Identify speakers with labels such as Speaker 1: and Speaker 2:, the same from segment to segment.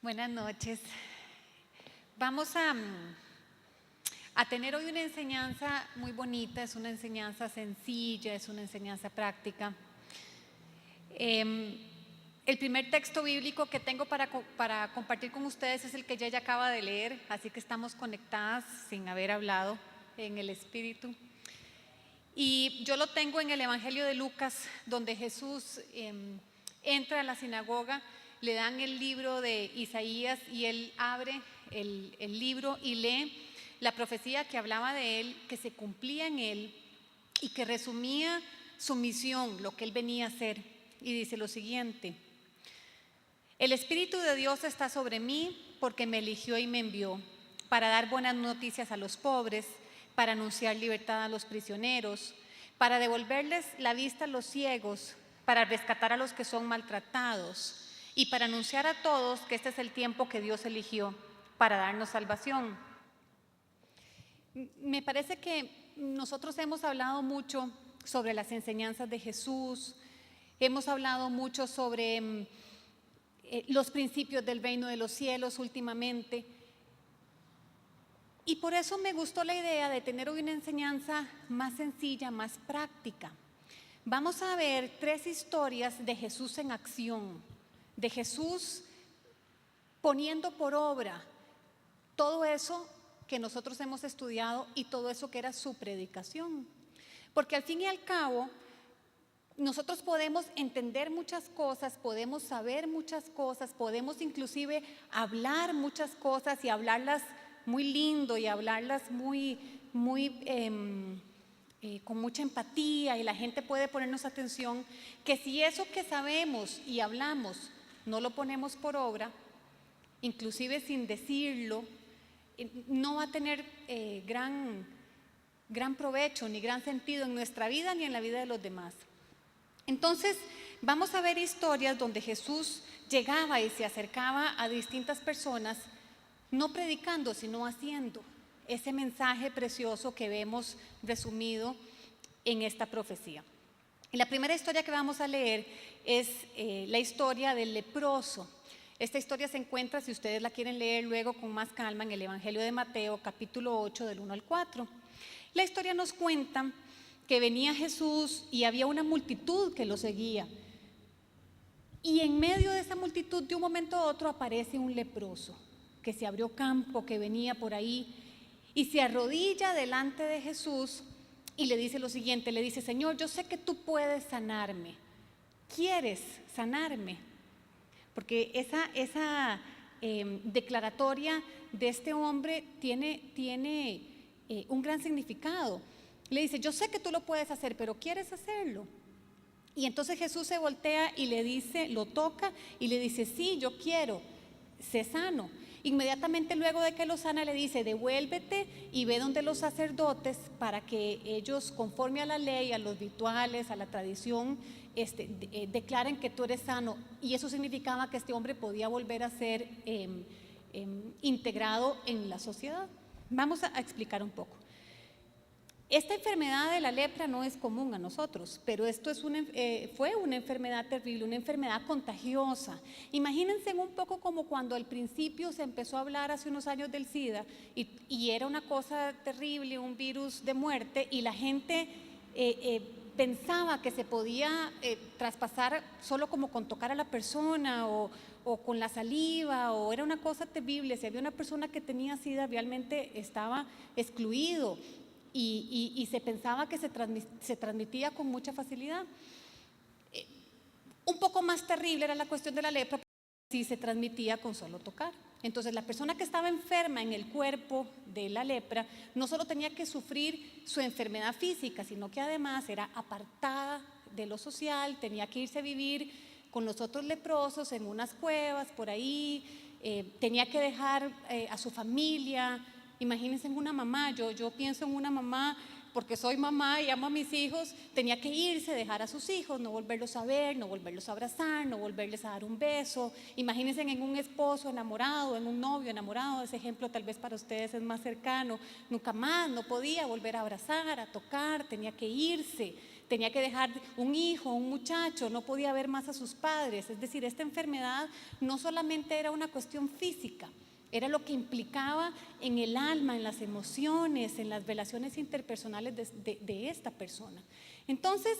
Speaker 1: Buenas noches. Vamos a tener hoy una enseñanza muy bonita, es una enseñanza sencilla, es una enseñanza práctica. El primer texto bíblico que tengo para compartir con ustedes es el que ella acaba de leer, así que estamos conectadas sin haber hablado en el Espíritu. Y yo lo tengo en el Evangelio de Lucas, donde Jesús entra a la sinagoga, le dan el libro de Isaías y él abre el libro y lee la profecía que hablaba de él, que se cumplía en él y que resumía su misión, lo que él venía a hacer. Y dice lo siguiente: el Espíritu de Dios está sobre mí porque me eligió y me envió para dar buenas noticias a los pobres, para anunciar libertad a los prisioneros, para devolverles la vista a los ciegos, para rescatar a los que son maltratados y para anunciar a todos que este es el tiempo que Dios eligió para darnos salvación. Me parece que nosotros hemos hablado mucho sobre las enseñanzas de Jesús, hemos hablado mucho sobre los principios del reino de los cielos últimamente. Y por eso me gustó la idea de tener hoy una enseñanza más sencilla, más práctica. Vamos a ver 3 historias de Jesús en acción, de Jesús poniendo por obra todo eso que nosotros hemos estudiado y todo eso que era su predicación. Porque al fin y al cabo, nosotros podemos entender muchas cosas, podemos saber muchas cosas, podemos inclusive hablar muchas cosas y hablarlas muy lindo y hablarlas con mucha empatía, y la gente puede ponernos atención, que si eso que sabemos y hablamos no lo ponemos por obra, inclusive sin decirlo, no va a tener gran provecho ni gran sentido en nuestra vida ni en la vida de los demás. Entonces vamos a ver historias donde Jesús llegaba y se acercaba a distintas personas, no predicando, sino haciendo ese mensaje precioso que vemos resumido en esta profecía. Y la primera historia que vamos a leer es la historia del leproso. Esta historia se encuentra, si ustedes la quieren leer luego con más calma, en el Evangelio de Mateo, capítulo 8, del 1 al 4. La historia nos cuenta que venía Jesús y había una multitud que lo seguía. Y en medio de esa multitud, de un momento a otro, aparece un leproso que se abrió campo, que venía por ahí, y se arrodilla delante de Jesús y le dice lo siguiente, le dice: Señor, yo sé que tú puedes sanarme, ¿quieres sanarme? Porque esa declaratoria de este hombre tiene un gran significado. Le dice: yo sé que tú lo puedes hacer, pero ¿quieres hacerlo? Y entonces Jesús se voltea y le dice, lo toca y le dice: sí, yo quiero, sé sano. Inmediatamente luego de que lo sana le dice: devuélvete y ve donde los sacerdotes para que ellos, conforme a la ley, a los rituales, a la tradición, declaren que tú eres sano. Y eso significaba que este hombre podía volver a ser integrado en la sociedad. Vamos a explicar un poco. Esta enfermedad de la lepra no es común a nosotros, pero esto fue una enfermedad terrible, una enfermedad contagiosa. Imagínense un poco como cuando al principio se empezó a hablar hace unos años del SIDA y era una cosa terrible, un virus de muerte, y la gente pensaba que se podía traspasar solo como con tocar a la persona o con la saliva, o era una cosa terrible. Si había una persona que tenía SIDA, realmente estaba excluido. Y se pensaba que se transmitía con mucha facilidad. Un poco más terrible era la cuestión de la lepra, si se transmitía con solo tocar. Entonces la persona que estaba enferma en el cuerpo de la lepra no solo tenía que sufrir su enfermedad física, sino que además era apartada de lo social, tenía que irse a vivir con los otros leprosos en unas cuevas por ahí, tenía que dejar a su familia. Imagínense en una mamá, yo pienso en una mamá, porque soy mamá y amo a mis hijos, tenía que irse, dejar a sus hijos, no volverlos a ver, no volverlos a abrazar, no volverles a dar un beso. Imagínense en un esposo enamorado, en un novio enamorado, ese ejemplo tal vez para ustedes es más cercano, nunca más, no podía volver a abrazar, a tocar, tenía que irse, tenía que dejar un hijo, un muchacho, no podía ver más a sus padres. Es decir, esta enfermedad no solamente era una cuestión física, era lo que implicaba en el alma, en las emociones, en las relaciones interpersonales de esta persona. Entonces,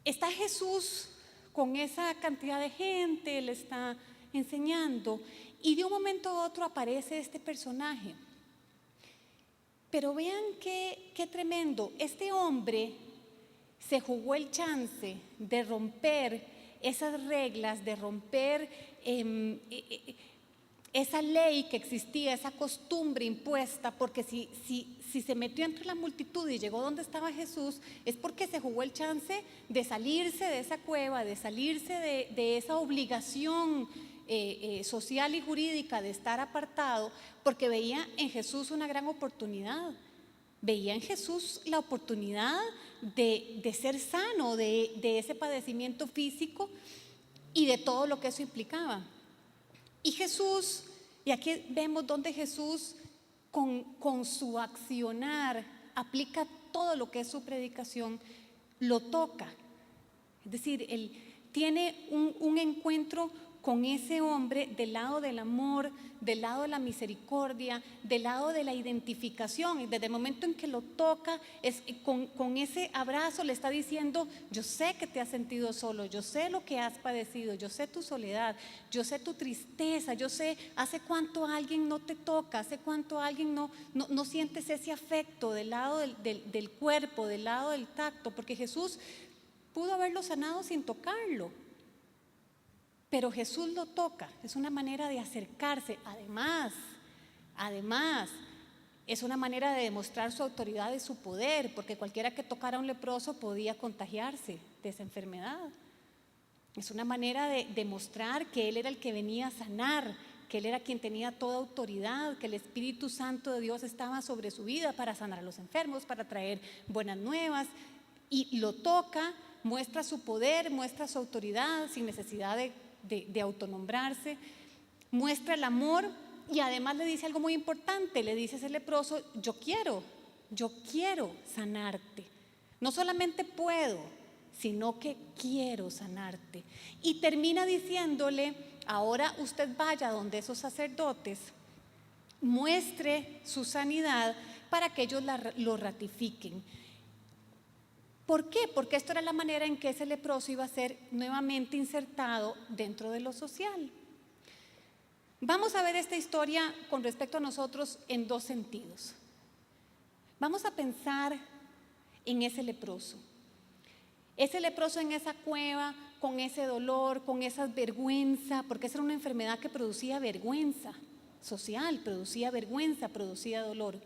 Speaker 1: está Jesús con esa cantidad de gente, le está enseñando, y de un momento a otro aparece este personaje. Pero vean qué tremendo. Este hombre se jugó el chance de romper esas reglas, de romper esa ley que existía, esa costumbre impuesta, porque si se metió entre la multitud y llegó donde estaba Jesús, es porque se jugó el chance de salirse de esa cueva, de salirse de esa obligación social y jurídica de estar apartado, porque veía en Jesús una gran oportunidad. Veía en Jesús la oportunidad de ser sano de ese padecimiento físico y de todo lo que eso implicaba. Y Jesús, y aquí vemos donde Jesús con su accionar aplica todo lo que es su predicación, lo toca. Es decir, él tiene un encuentro con ese hombre del lado del amor, del lado de la misericordia, del lado de la identificación. Y desde el momento en que lo toca, con ese abrazo le está diciendo: yo sé que te has sentido solo, yo sé lo que has padecido, yo sé tu soledad, yo sé tu tristeza, yo sé hace cuánto alguien no te toca, hace cuánto alguien no sientes ese afecto del lado del cuerpo, del lado del tacto, porque Jesús pudo haberlo sanado sin tocarlo. Pero Jesús lo toca, es una manera de acercarse. Además, es una manera de demostrar su autoridad y su poder, porque cualquiera que tocara a un leproso podía contagiarse de esa enfermedad. Es una manera de demostrar que Él era el que venía a sanar, que Él era quien tenía toda autoridad, que el Espíritu Santo de Dios estaba sobre su vida para sanar a los enfermos, para traer buenas nuevas. Y lo toca, muestra su poder, muestra su autoridad sin necesidad de autonombrarse, muestra el amor, y además le dice algo muy importante. Le dice a ese leproso: yo quiero sanarte, no solamente puedo, sino que quiero sanarte. Y termina diciéndole: ahora usted vaya donde esos sacerdotes, muestre su sanidad para que ellos lo ratifiquen. ¿Por qué? Porque esto era la manera en que ese leproso iba a ser nuevamente insertado dentro de lo social. Vamos a ver esta historia con respecto a nosotros en dos sentidos. Vamos a pensar en ese leproso en esa cueva, con ese dolor, con esa vergüenza, porque esa era una enfermedad que producía vergüenza social, producía vergüenza, producía dolor.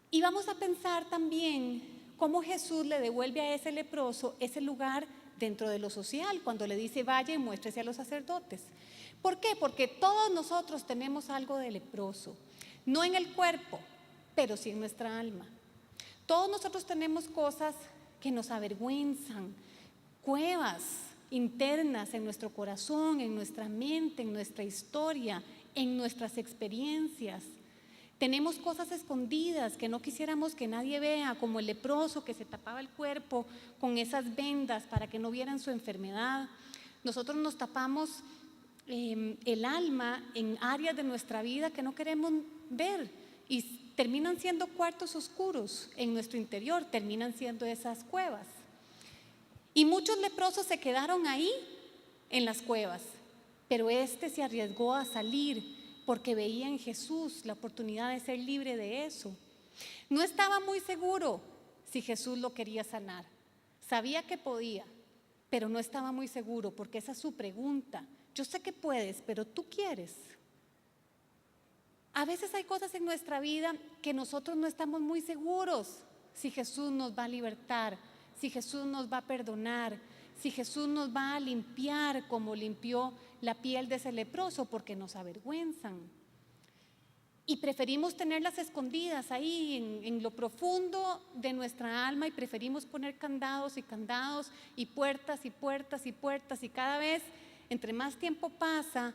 Speaker 1: Y vamos a pensar también cómo Jesús le devuelve a ese leproso ese lugar dentro de lo social, cuando le dice: vaya y muéstrese a los sacerdotes. ¿Por qué? Porque todos nosotros tenemos algo de leproso, no en el cuerpo, pero sí en nuestra alma. Todos nosotros tenemos cosas que nos avergüenzan, cuevas internas en nuestro corazón, en nuestra mente, en nuestra historia, en nuestras experiencias. Tenemos cosas escondidas que no quisiéramos que nadie vea, como el leproso que se tapaba el cuerpo con esas vendas para que no vieran su enfermedad. Nosotros nos tapamos el alma en áreas de nuestra vida que no queremos ver, y terminan siendo cuartos oscuros en nuestro interior, terminan siendo esas cuevas. Y muchos leprosos se quedaron ahí en las cuevas, pero este se arriesgó a salir porque veía en Jesús la oportunidad de ser libre de eso. No estaba muy seguro si Jesús lo quería sanar. Sabía que podía, pero no estaba muy seguro, porque esa es su pregunta. Yo sé que puedes, pero ¿tú quieres? A veces hay cosas en nuestra vida que nosotros no estamos muy seguros si Jesús nos va a libertar, si Jesús nos va a perdonar, si Jesús nos va a limpiar como limpió la piel de ese leproso, porque nos avergüenzan. Y preferimos tenerlas escondidas ahí en lo profundo de nuestra alma, y preferimos poner candados y candados y puertas y puertas y puertas, y cada vez, entre más tiempo pasa,